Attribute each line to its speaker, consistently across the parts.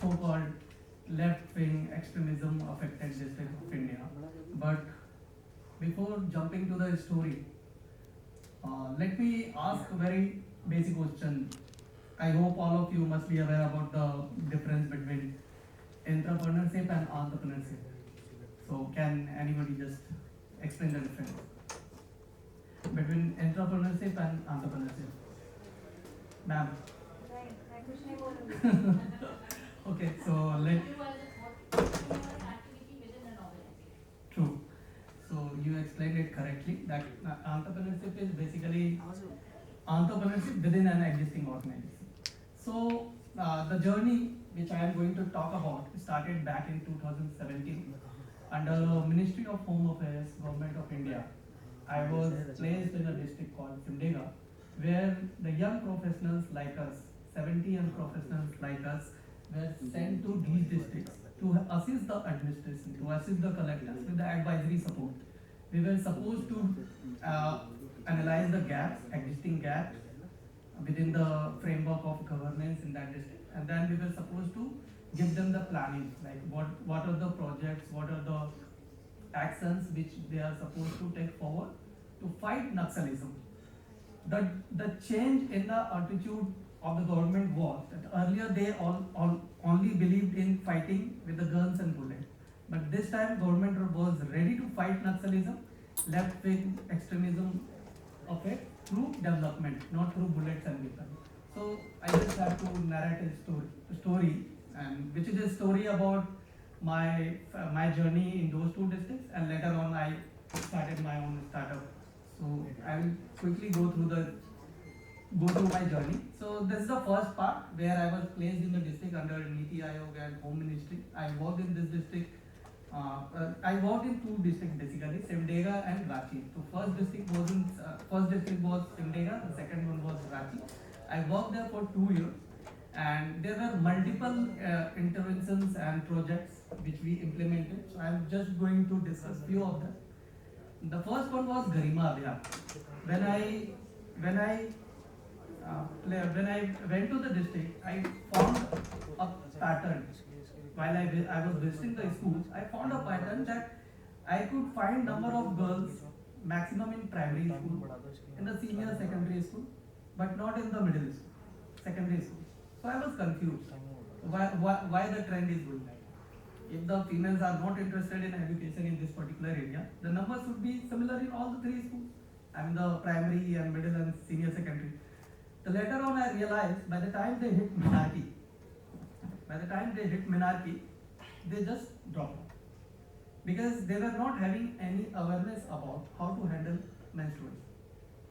Speaker 1: so-called left-wing extremism affected districts of India. But before jumping to the story, let me ask a very basic question. I hope all of you must be aware about the difference between entrepreneurship and entrepreneurship. So can anybody just explain the difference between entrepreneurship and entrepreneurship? Ma'am. Okay, so let. True. So you explained it correctly that entrepreneurship is basically entrepreneurship within an existing organization. So the journey which I am going to talk about started back in 2017 under Ministry of Home Affairs, Government of India. I was placed in a district called Simdega, where the young professionals like us, 70 young professionals like us, were sent to these districts to assist the administration, to assist the collectors with the advisory support. We were supposed to analyze the gaps, existing gaps within the framework of governance in that district, and then we were supposed to give them the planning, like what are the projects, what are the actions which they are supposed to take forward to fight Naxalism. The change in the attitude of the government was that earlier they only believed in fighting with the guns and bullets, but this time government was ready to fight Naxalism, left-wing extremism of it through development, not through bullets and weapons. So I just have to narrate a story, and which is a story about my journey in those two districts, and later on I started my own startup. So I will quickly go through my journey. So this is the first part where I was placed in the district under Niti Aayog and Home Ministry. I worked in this district. I worked in two districts basically, Simdega and Ranchi. So first district was Simdega, the second one was Ranchi. I worked there for 2 years, and there were multiple interventions and projects which we implemented. So I am just going to discuss few of them. The first one was Garima Abhiyan. When I went to the district, I found a pattern. While I was visiting the schools, I found a pattern that I could find number of girls maximum in primary school, in the senior secondary school, but not in the middle school, secondary school. So I was confused. Why the trend is going? If the females are not interested in education in this particular area, the numbers should be similar in all the three schools. I mean the primary and middle and senior secondary. So later on I realized by the time they hit menarche, they just dropped out. Because they were not having any awareness about how to handle menstruation.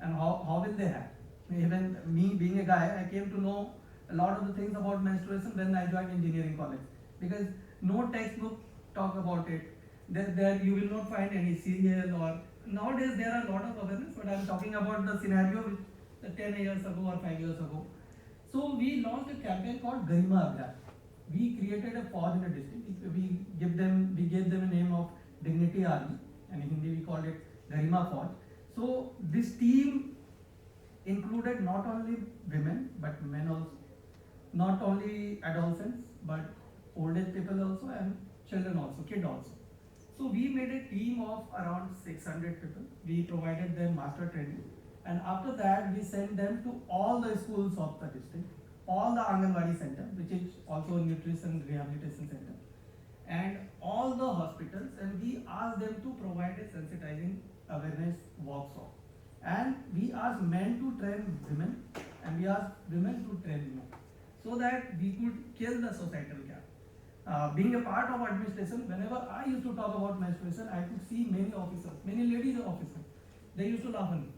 Speaker 1: And how will they have? Even me being a guy, I came to know a lot of the things about menstruation when I joined engineering college. Because no textbook talk about it. There you will not find any serial, or nowadays there are a lot of awareness, but I am talking about the scenario which 10 years ago or 5 years ago. So we launched a campaign called Garima Abhiyan. We created a force in a district. We gave them a name of Dignity Army, and in Hindi we called it Garima Force. So this team included not only women but men also, not only adolescents but old age people also, and children also, kid also. So we made a team of around 600 people. We provided them master training, and after that we sent them to all the schools of the district, all the Anganwadi center, which is also a nutrition rehabilitation center, and all the hospitals, and we asked them to provide a sensitizing awareness workshop. And we asked men to train women, and we asked women to train men, so that we could kill the societal gap. Being a part of administration, whenever I used to talk about menstruation, I could see many officers, many ladies officers, they used to laugh at me.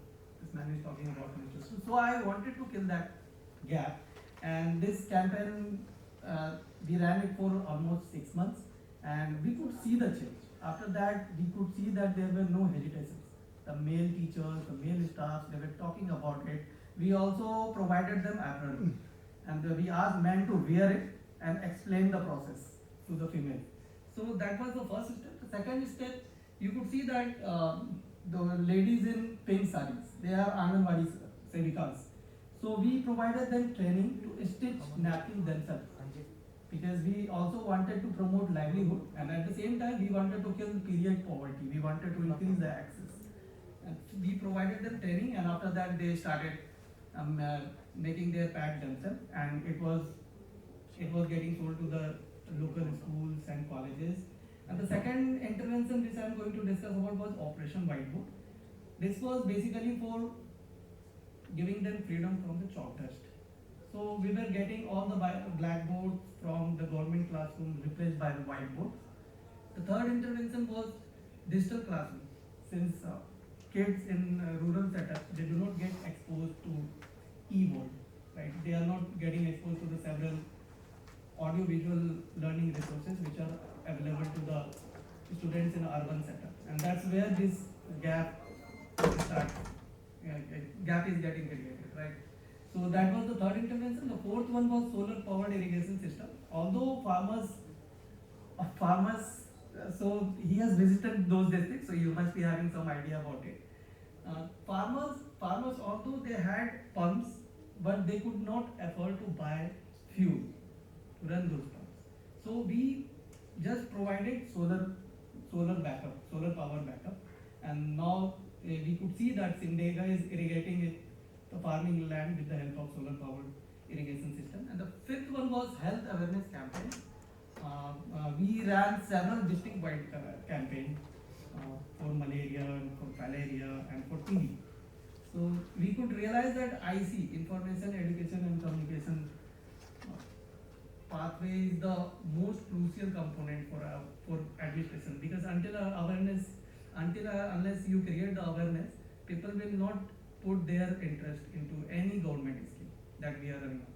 Speaker 1: This man is talking about menstruation. So I wanted to kill that gap. And this campaign, we ran it for almost 6 months, and we could see the change. After that, we could see that there were no hesitations. The male teachers, the male staff, they were talking about it. We also provided them apparel, and we asked men to wear it and explain the process to the female. So that was the first step. The second step, you could see that the ladies in pink sarees, they are Anganwadi Sevikas. So we provided them training to stitch napkins themselves. because we also wanted to promote livelihood, and at the same time we wanted to kill period poverty. We wanted to increase the access. And we provided them training, and after that they started making their pad themselves, and it was getting sold to the local schools and colleges. And the second intervention which I am going to discuss about was Operation Whiteboard. This was basically for giving them freedom from the chalk dust. So we were getting all the blackboards from the government classroom replaced by the whiteboards. The third intervention was digital classroom. Since kids in rural setups, they do not get exposed to e-board, right? They are not getting exposed to the several audio-visual learning resources which are available to the students in urban setup, and that's where this gap starts. Gap is getting created, right? So that was the third intervention. The fourth one was solar-powered irrigation system. Although farmers, so he has visited those districts, so you must be having some idea about it. Farmers, although they had pumps, but they could not afford to buy fuel to run those pumps. So we just provided solar power backup, and now we could see that Simdega is irrigating the farming land with the help of solar powered irrigation system. And the fifth one was health awareness campaign. We ran several district-wide campaigns for malaria and for malaria and for TB. So we could realize that IC, information, education and communication pathway, is the most crucial component for administration, because unless you create the awareness, people will not put their interest into any government scheme that we are running.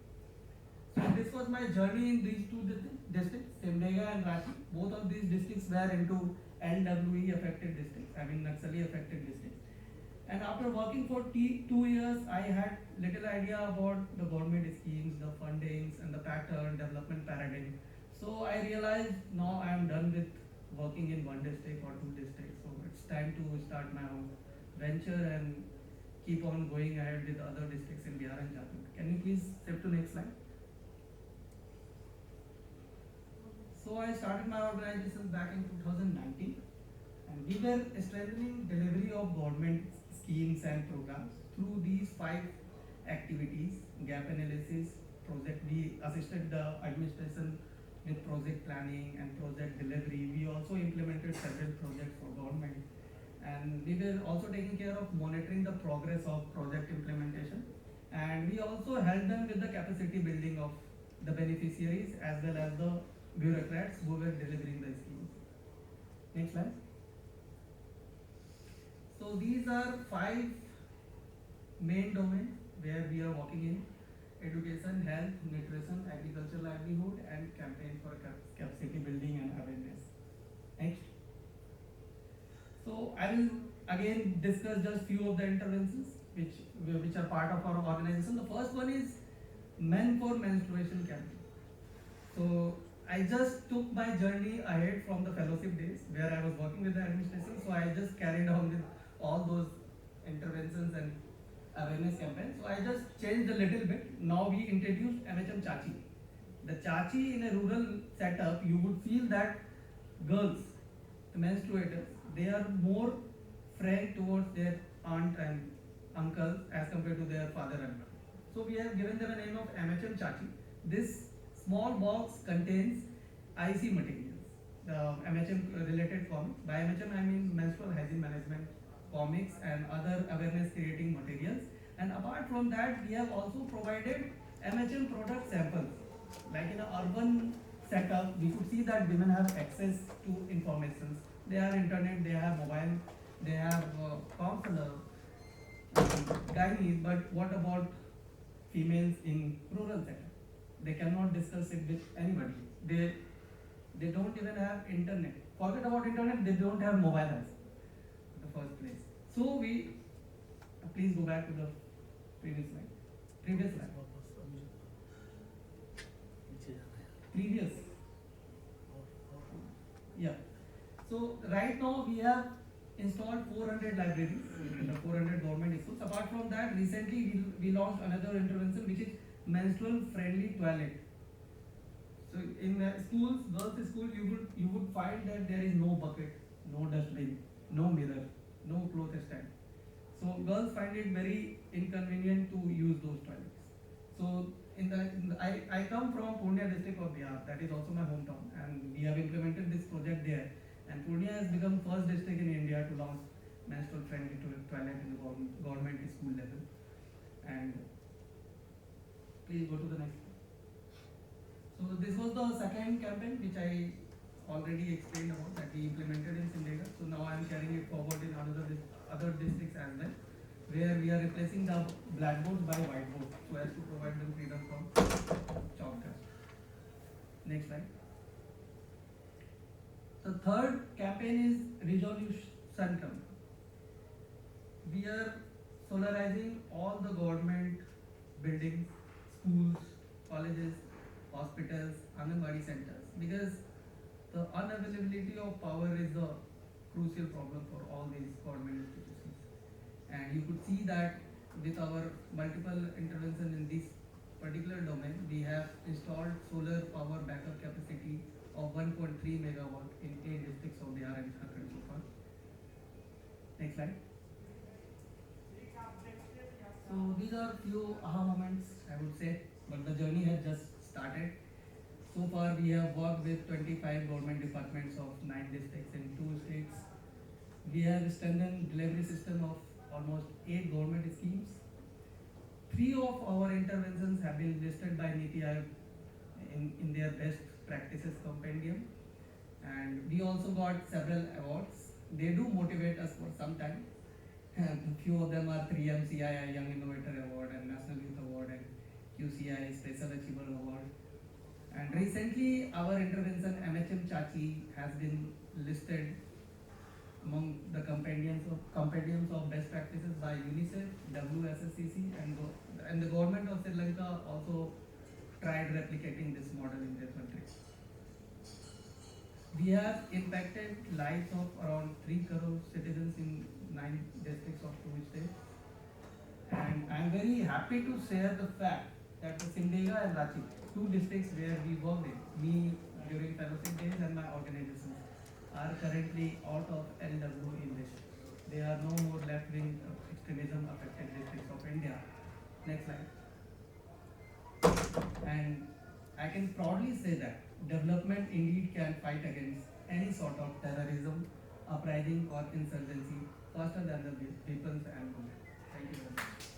Speaker 1: So this was my journey in these two districts, Simdega and Ranchi. Both of these districts were into LWE affected districts, I mean Naxali affected districts. And after working for 2 years, I had little idea about the government schemes, the fundings and the pattern, development paradigm. So I realized now I am done with working in one district or two districts. So it's time to start my own venture and keep on going ahead with other districts in Bihar and Jharkhand. Can you please step to next slide? So I started my organization back in 2019, and we were strengthening delivery of government schemes and programs through these 5 activities: gap analysis, project. We assisted the administration with project planning and project delivery. We also implemented several projects for government, and we were also taking care of monitoring the progress of project implementation, and we also helped them with the capacity building of the beneficiaries as well as the bureaucrats who were delivering the schemes. Next slide. So these are 5 main domains where we are working in: education, health, nutrition, agriculture, livelihood, and campaign for capacity building and awareness. Next. So I will again discuss just few of the interventions which are part of our organization. The first one is Men for Menstruation campaign. So I just took my journey ahead from the fellowship days where I was working with the administration. So I just carried on with all those interventions and awareness campaigns. So I just changed a little bit. Now we introduced MHM Chachi. The Chachi in a rural setup, you would feel that girls, the menstruators, they are more frank towards their aunt and uncle as compared to their father and mother. So we have given them a name of MHM Chachi. This small box contains IC materials, the MHM related comics. By MHM I mean menstrual hygiene management comics and other awareness creating materials. And apart from that, we have also provided MHM product samples. Like in an urban setup, we could see that women have access to information. They have internet, they have mobile, they have counselor, gynae, but what about females in rural setup? They cannot discuss it with anybody. They don't even have internet. Forget about internet, they don't have mobile as in the first place. So we, please go back to the previous slide. Previous. Yeah. So right now we have installed 400 libraries in the 400 government schools. Apart from that, recently we launched another intervention which is menstrual friendly toilet. So in schools, girls' school, you would find that there is no bucket, no dustbin, no mirror, no clothes stand. So girls find it very inconvenient to use those toilets. So I come from Purnia district of Bihar, that is also my hometown, and we have implemented this project there. And Purnia has become first district in India to launch menstrual friendly toilet in the government school level. And please go to the next. So this was the second campaign which I already explained about that we implemented in Simdega. So now I am carrying it forward in other districts as well, where we are replacing the blackboards by whiteboards so as to provide them freedom from chalk dust. Next slide. The third campaign is Resolution Campaign. We are solarizing all the government buildings, schools, colleges, hospitals, Anganwadi centers, because the unavailability of power is the crucial problem for all these government institutions. And you could see that with our multiple intervention in this particular domain, we have installed solar power backup capacity of 1.3 megawatt in 8 districts of Bihar and Jharkhand so far. Next slide. So these are few aha moments, I would say, but the journey has just started. So far we have worked with 25 government departments of 9 districts in 2 states. We have strengthened delivery system of almost 8 government schemes. 3 of our interventions have been listed by NITI Aayog in their best practices compendium, and we also got several awards. They do motivate us for some time. A few of them are 3M CII Young Innovator Award and National Youth Award and QCI Special Achiever Award. And recently our intervention MHM Chachi has been listed among the compendiums of best practices by UNICEF, WSSCC, and the government of Sri Lanka also tried replicating this model in their country. We have impacted lives of around 3 crore citizens in 9 districts of 2 states. And I am very happy to share the fact that the Simdega and Ranchi, 2 districts where we worked in, me during fellowship days and my organizations, are currently out of LWE list. They are no more left-wing extremism affected districts of India. Next slide. And I can proudly say that development indeed can fight against any sort of terrorism, uprising or insurgency faster than the peoples and women. Thank you very much.